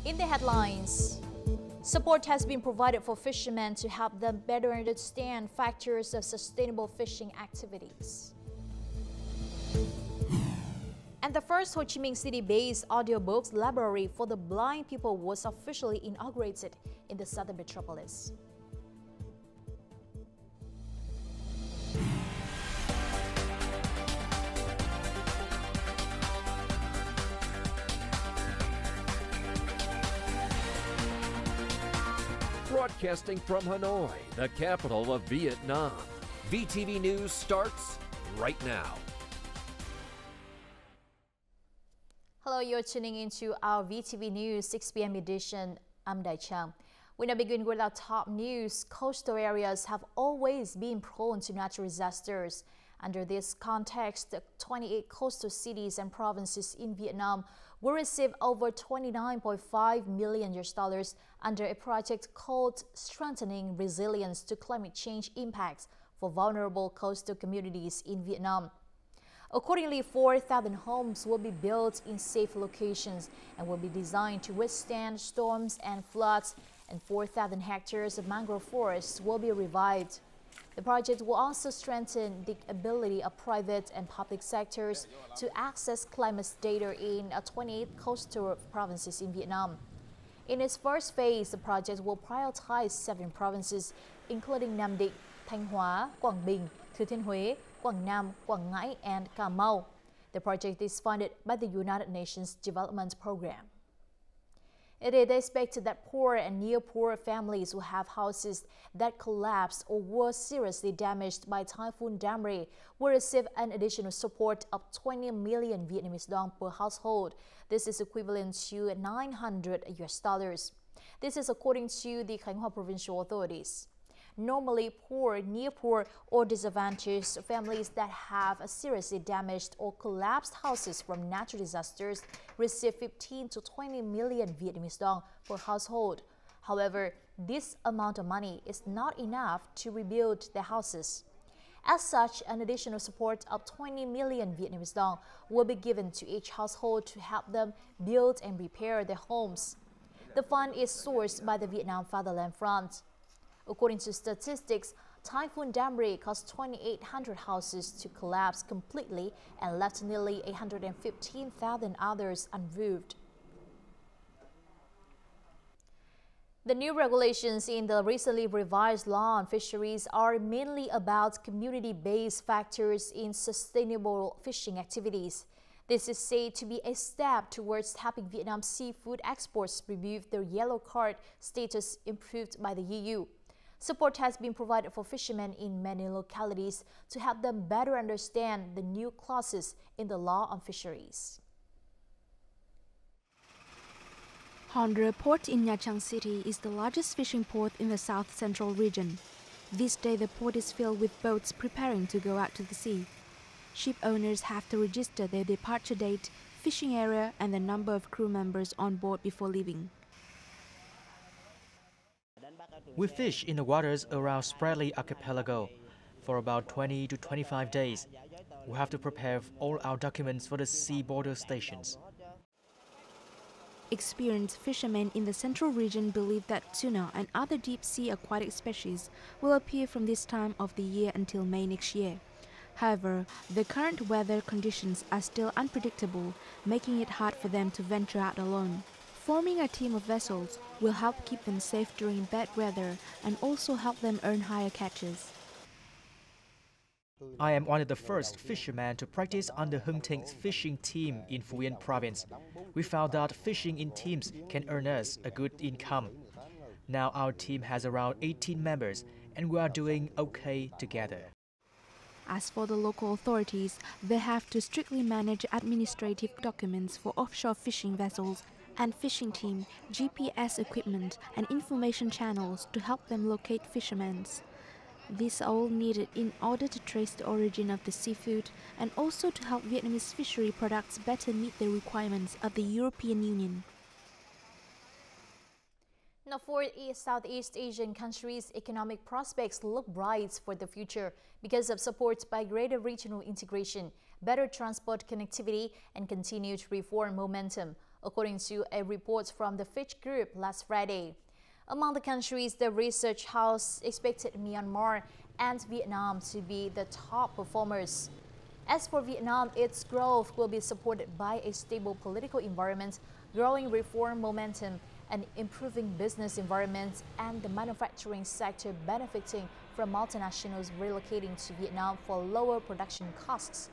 In the headlines, support has been provided for fishermen to help them better understand factors of sustainable fishing activities. And the first Ho Chi Minh City-based audiobooks library for the blind people was officially inaugurated in the southern metropolis. Broadcasting from Hanoi, the capital of Vietnam, VTV News starts right now. Hello, you're tuning into our VTV News 6 p.m. edition. I'm Dai Chang. We now begin with our top news. Coastal areas have always been prone to natural disasters. Under this context, 28 coastal cities and provinces in Vietnam will receive over $29.5 million under a project called Strengthening Resilience to Climate Change Impacts for Vulnerable Coastal Communities in Vietnam. Accordingly, 4,000 homes will be built in safe locations and will be designed to withstand storms and floods, and 4,000 hectares of mangrove forests will be revived. The project will also strengthen the ability of private and public sectors to access climate data in 28 coastal provinces in Vietnam. In its first phase, the project will prioritize 7 provinces, including Nam Định, Thanh Hóa, Quảng Bình, Thừa Thiên Huế, Quảng Nam, Quảng Ngãi, and Cà Mau. The project is funded by the United Nations Development Program. It is expected that poor and near-poor families will have houses that collapsed or were seriously damaged by Typhoon De Marie will receive an additional support of 20 million Vietnamese dong per household. This is equivalent to $900. This is according to the Khánh Hòa provincial authorities. Normally, poor, near-poor, or disadvantaged families that have seriously damaged or collapsed houses from natural disasters receive 15 to 20 million Vietnamese dong per household. However, this amount of money is not enough to rebuild their houses. As such, an additional support of 20 million Vietnamese dong will be given to each household to help them build and repair their homes. The fund is sourced by the Vietnam Fatherland Front. According to statistics, Typhoon De Marie caused 2,800 houses to collapse completely and left nearly 115,000 others unroofed. The new regulations in the recently revised law on fisheries are mainly about community-based factors in sustainable fishing activities. This is said to be a step towards helping Vietnam's seafood exports remove their yellow card status improved by the EU. Support has been provided for fishermen in many localities to help them better understand the new clauses in the law on fisheries. Hòn Rê Port in Nha Trang City is the largest fishing port in the south-central region. This day the port is filled with boats preparing to go out to the sea. Ship owners have to register their departure date, fishing area, and the number of crew members on board before leaving. We fish in the waters around Spratly Archipelago for about 20 to 25 days. We have to prepare all our documents for the sea border stations. Experienced fishermen in the central region believe that tuna and other deep-sea aquatic species will appear from this time of the year until May next year. However, the current weather conditions are still unpredictable, making it hard for them to venture out alone. Forming a team of vessels will help keep them safe during bad weather and also help them earn higher catches. I am one of the first fishermen to practice under Hưng Thịnh fishing team in Phú Yên province. We found that fishing in teams can earn us a good income. Now our team has around 18 members and we are doing okay together. As for the local authorities, they have to strictly manage administrative documents for offshore fishing vessels and fishing team, GPS equipment and information channels to help them locate fishermen. These are all needed in order to trace the origin of the seafood and also to help Vietnamese fishery products better meet the requirements of the European Union. Now, for Southeast Asian countries, economic prospects look bright for the future because of support by greater regional integration, better transport connectivity, and continued reform momentum. according to a report from the Fitch Group last Friday. Among the countries, the research house expected Myanmar and Vietnam to be the top performers. As for Vietnam, its growth will be supported by a stable political environment, growing reform momentum, and improving business environment, and the manufacturing sector benefiting from multinationals relocating to Vietnam for lower production costs.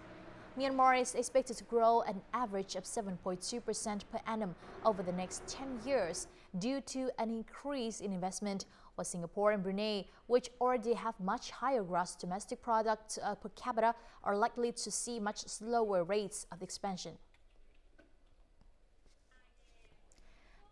Myanmar is expected to grow at an average of 7.2% per annum over the next 10 years due to an increase in investment, while Singapore and Brunei, which already have much higher gross domestic product per capita, are likely to see much slower rates of expansion.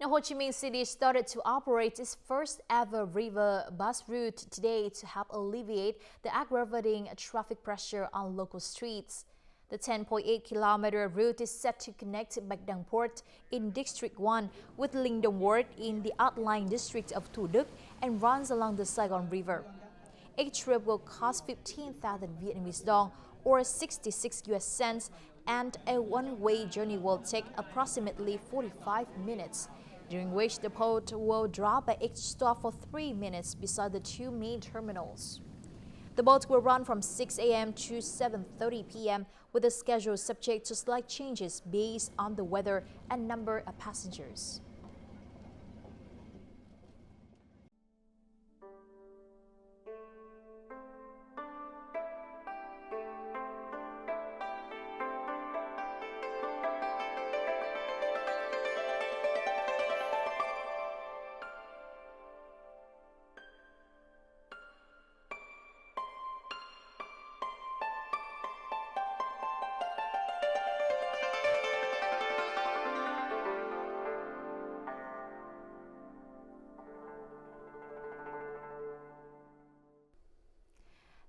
Now, Ho Chi Minh City started to operate its first ever river bus route today to help alleviate the aggravating traffic pressure on local streets. The 10.8-kilometer route is set to connect Bạch Đằng Port in District 1 with Linh Đông Ward in the outlying district of Thủ Đức and runs along the Saigon River. A trip will cost 15,000 Vietnamese dong or 66 US cents, and a one-way journey will take approximately 45 minutes, during which the boat will drop at each stop for 3 minutes beside the two main terminals. The boat will run from 6 a.m. to 7:30 p.m. with a schedule subject to slight changes based on the weather and number of passengers.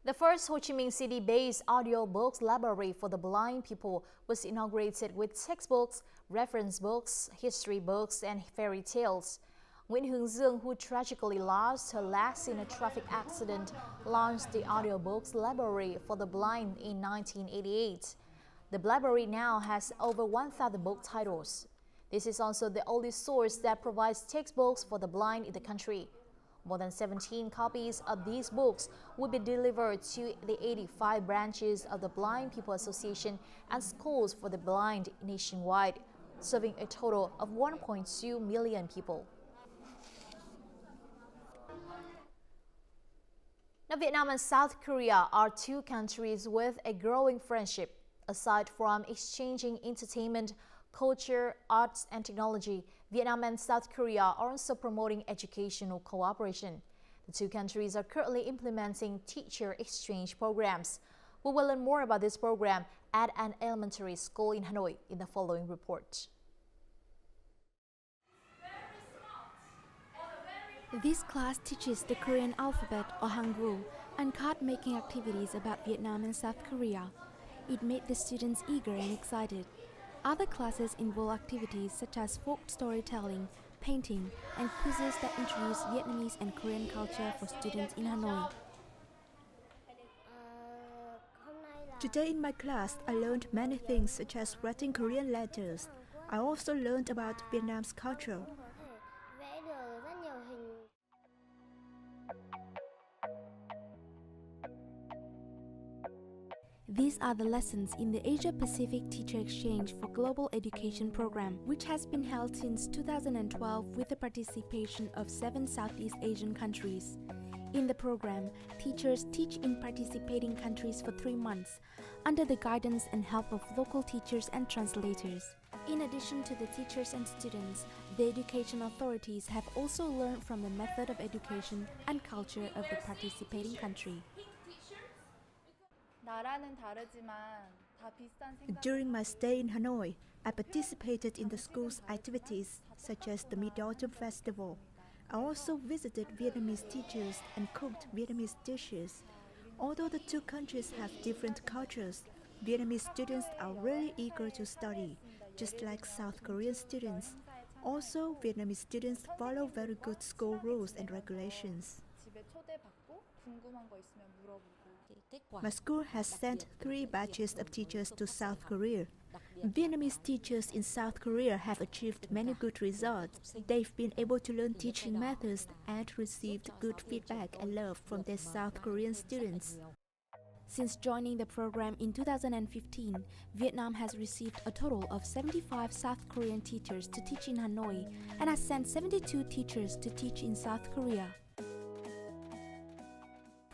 The first Ho Chi Minh City-based audiobooks library for the blind people was inaugurated with textbooks, reference books, history books, and fairy tales. Nguyễn Hướng Dương, who tragically lost her legs in a traffic accident, launched the audiobooks library for the blind in 1988. The library now has over 1,000 book titles. This is also the only source that provides textbooks for the blind in the country. More than 17 copies of these books will be delivered to the 85 branches of the Blind People Association and schools for the blind nationwide, serving a total of 1.2 million people. Now, Vietnam and South Korea are two countries with a growing friendship. Aside from exchanging entertainment, culture, arts, and technology, Vietnam and South Korea are also promoting educational cooperation. The two countries are currently implementing teacher exchange programs. We will learn more about this program at an elementary school in Hanoi in the following report. This class teaches the Korean alphabet or Hangul and card-making activities about Vietnam and South Korea. It made the students eager and excited. Other classes involve activities such as folk storytelling, painting, and quizzes that introduce Vietnamese and Korean culture for students in Hanoi. Today in my class, I learned many things such as writing Korean letters. I also learned about Vietnam's culture. These are the lessons in the Asia-Pacific Teacher Exchange for Global Education program, which has been held since 2012 with the participation of 7 Southeast Asian countries. In the program, teachers teach in participating countries for 3 months, under the guidance and help of local teachers and translators. In addition to the teachers and students, the education authorities have also learned from the method of education and culture of the participating country. During my stay in Hanoi, I participated in the school's activities such as the Mid-Autumn Festival. I also visited Vietnamese teachers and cooked Vietnamese dishes. Although the two countries have different cultures, Vietnamese students are really eager to study, just like South Korean students. Also, Vietnamese students follow very good school rules and regulations. My school has sent 3 batches of teachers to South Korea. Vietnamese teachers in South Korea have achieved many good results. They've been able to learn teaching methods and received good feedback and love from their South Korean students. Since joining the program in 2015, Vietnam has received a total of 75 South Korean teachers to teach in Hanoi and has sent 72 teachers to teach in South Korea.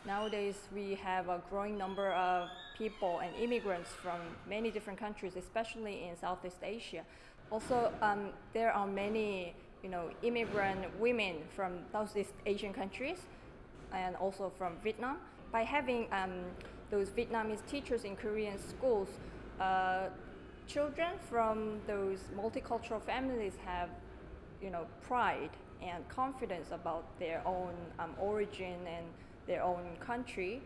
Nowadays, we have a growing number of people and immigrants from many different countries, especially in Southeast Asia. Also, there are many, immigrant women from Southeast Asian countries and also from Vietnam. By having those Vietnamese teachers in Korean schools, children from those multicultural families have, pride and confidence about their own origin and their own country.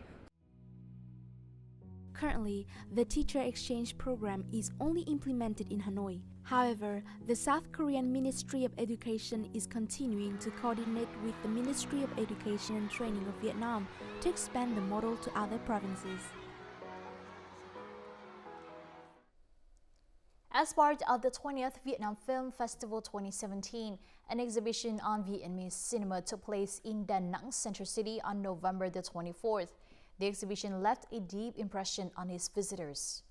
Currently, the teacher exchange program is only implemented in Hanoi. However, the South Korean Ministry of Education is continuing to coordinate with the Ministry of Education and Training of Vietnam to expand the model to other provinces. As part of the 20th Vietnam Film Festival 2017, an exhibition on Vietnamese cinema took place in Da Nang Central City on November the 24th. The exhibition left a deep impression on its visitors.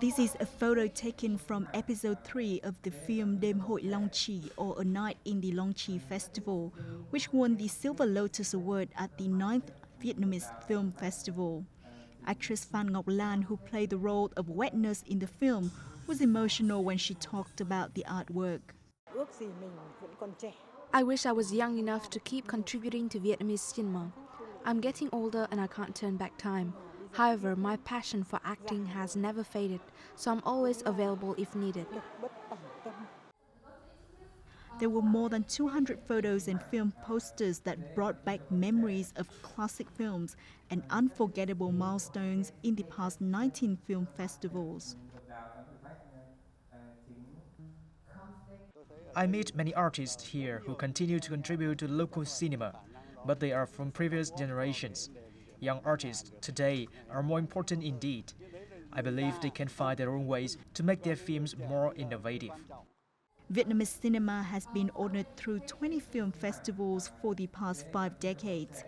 This is a photo taken from episode 3 of the film Đêm hội Long Chi, or A Night in the Long Chi Festival, which won the Silver Lotus Award at the 9th Vietnamese Film Festival. Actress Phan Ngọc Lan, who played the role of wet nurse in the film, was emotional when she talked about the artwork. I wish I was young enough to keep contributing to Vietnamese cinema. I'm getting older and I can't turn back time. However, my passion for acting has never faded, so I'm always available if needed. There were more than 200 photos and film posters that brought back memories of classic films and unforgettable milestones in the past 19 film festivals. I meet many artists here who continue to contribute to local cinema, but they are from previous generations. Young artists today are more important indeed. I believe they can find their own ways to make their films more innovative. Vietnamese cinema has been honored through 20 film festivals for the past 5 decades.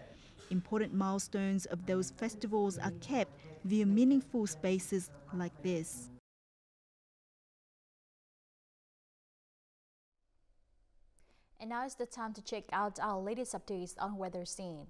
Important milestones of those festivals are kept via meaningful spaces like this. And now is the time to check out our latest updates on weather scene.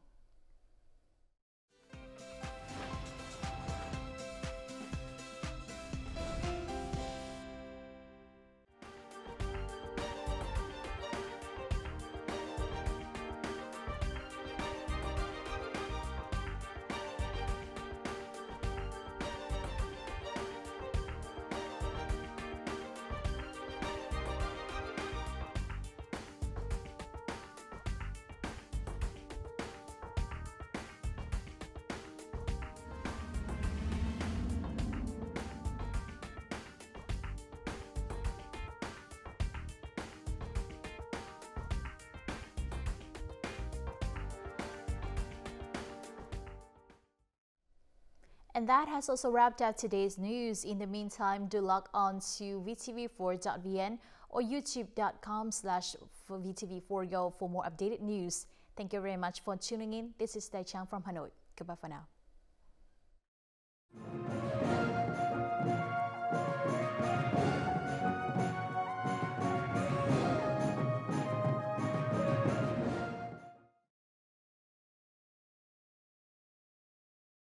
And that has also wrapped up today's news. In the meantime, do log on to vtv4.vn or youtube.com/vtv4go for more updated news. Thank you very much for tuning in. This is Dai Chang from Hanoi. Goodbye for now.